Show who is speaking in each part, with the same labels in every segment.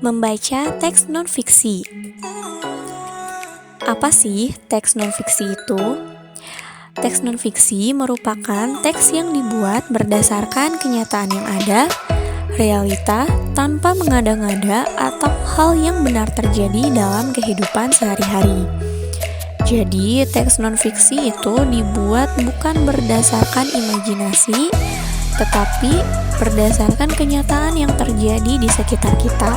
Speaker 1: Membaca teks non-fiksi. Apa sih teks non-fiksi itu? Teks non-fiksi merupakan teks yang dibuat berdasarkan kenyataan yang ada, realita, tanpa mengada-ngada atau hal yang benar terjadi dalam kehidupan sehari-hari. Jadi, teks non-fiksi itu dibuat bukan berdasarkan imajinasi, tetapi berdasarkan kenyataan yang terjadi di sekitar kita.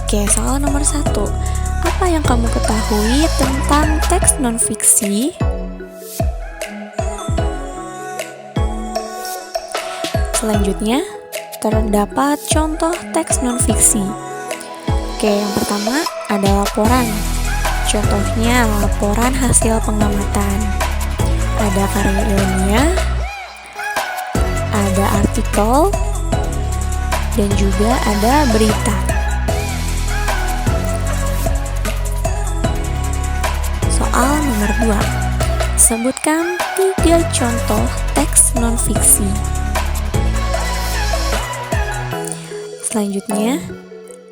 Speaker 1: Oke, soal nomor 1. Apa yang kamu ketahui tentang teks non-fiksi? Selanjutnya, terdapat contoh teks non-fiksi. Oke, yang pertama ada laporan. Contohnya laporan hasil pengamatan. Ada karya ilmiah, ada artikel, dan juga ada berita. Soal nomor 2. Sebutkan 3 contoh teks non-fiksi. Selanjutnya,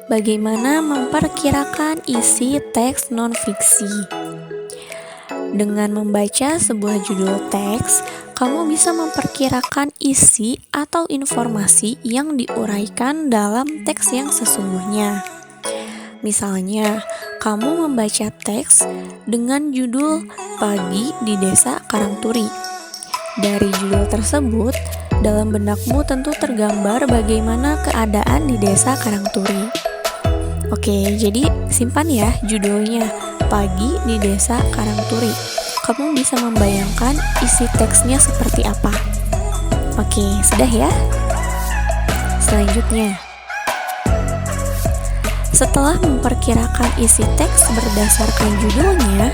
Speaker 1: bagaimana memperkirakan isi teks non-fiksi? Dengan membaca sebuah judul teks, kamu bisa memperkirakan isi atau informasi yang diuraikan dalam teks yang sesungguhnya. Misalnya, kamu membaca teks dengan judul Pagi di Desa Karangturi. Dari judul tersebut, dalam benakmu tentu tergambar bagaimana keadaan di Desa Karangturi. Oke, jadi simpan ya judulnya, Pagi di Desa Karangturi. Kamu bisa membayangkan isi teksnya seperti apa. Oke, sudah ya? Selanjutnya, setelah memperkirakan isi teks berdasarkan judulnya,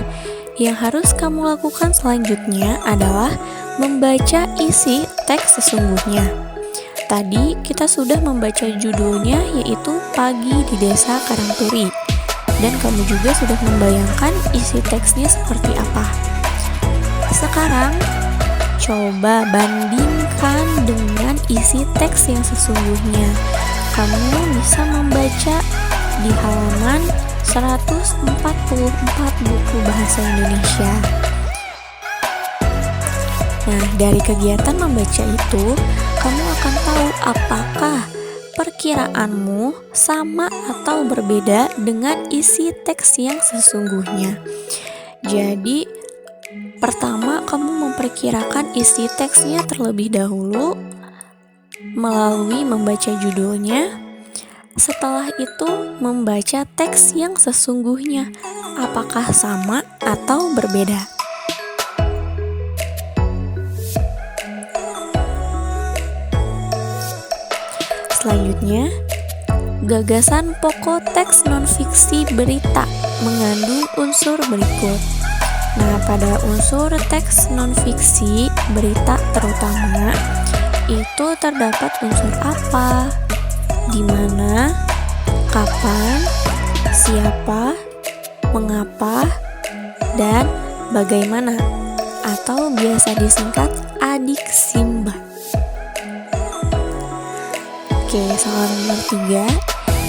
Speaker 1: yang harus kamu lakukan selanjutnya adalah membaca isi teks sesungguhnya. Tadi kita sudah membaca judulnya, yaitu Pagi di Desa Karangturi. Dan kamu juga sudah membayangkan isi teksnya seperti apa. Sekarang, coba bandingkan dengan isi teks yang sesungguhnya. Kamu bisa membaca di halaman 144 buku bahasa Indonesia. Nah, dari kegiatan membaca itu, kamu akan tahu apakah perkiraanmu sama atau berbeda dengan isi teks yang sesungguhnya. Jadi, pertama kamu memperkirakan isi teksnya terlebih dahulu melalui membaca judulnya. Setelah itu, membaca teks yang sesungguhnya, apakah sama atau berbeda. Selanjutnya, gagasan pokok teks non-fiksi berita mengandung unsur berikut. Nah, pada unsur teks non-fiksi berita terutama, itu terdapat unsur apa, di mana, kapan, siapa, mengapa, dan bagaimana, atau biasa disingkat adiksimbat. Oke, soal nomor 3,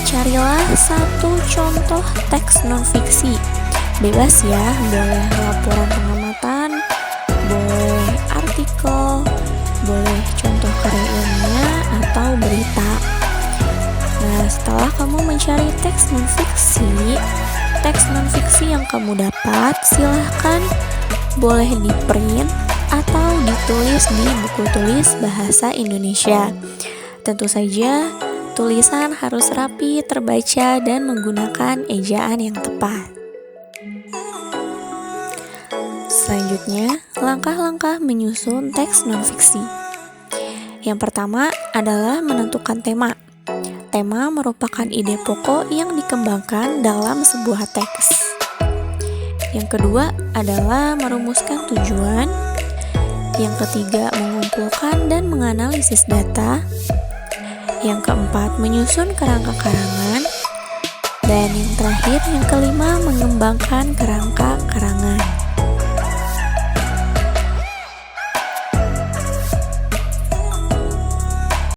Speaker 1: carilah satu contoh teks non-fiksi. Bebas ya, boleh laporan pengamatan, boleh artikel, boleh contoh karya ilmiah atau berita. Nah, setelah kamu mencari teks non-fiksi yang kamu dapat, silahkan boleh di-print atau ditulis di buku tulis bahasa Indonesia. Tentu saja, tulisan harus rapi, terbaca, dan menggunakan ejaan yang tepat. Selanjutnya, langkah-langkah menyusun teks non-fiksi. Yang pertama adalah menentukan tema. Tema merupakan ide pokok yang dikembangkan dalam sebuah teks. Yang kedua adalah merumuskan tujuan. Yang ketiga, mengumpulkan dan menganalisis data. Yang keempat, menyusun kerangka karangan. Dan yang terakhir, yang kelima, mengembangkan kerangka karangan.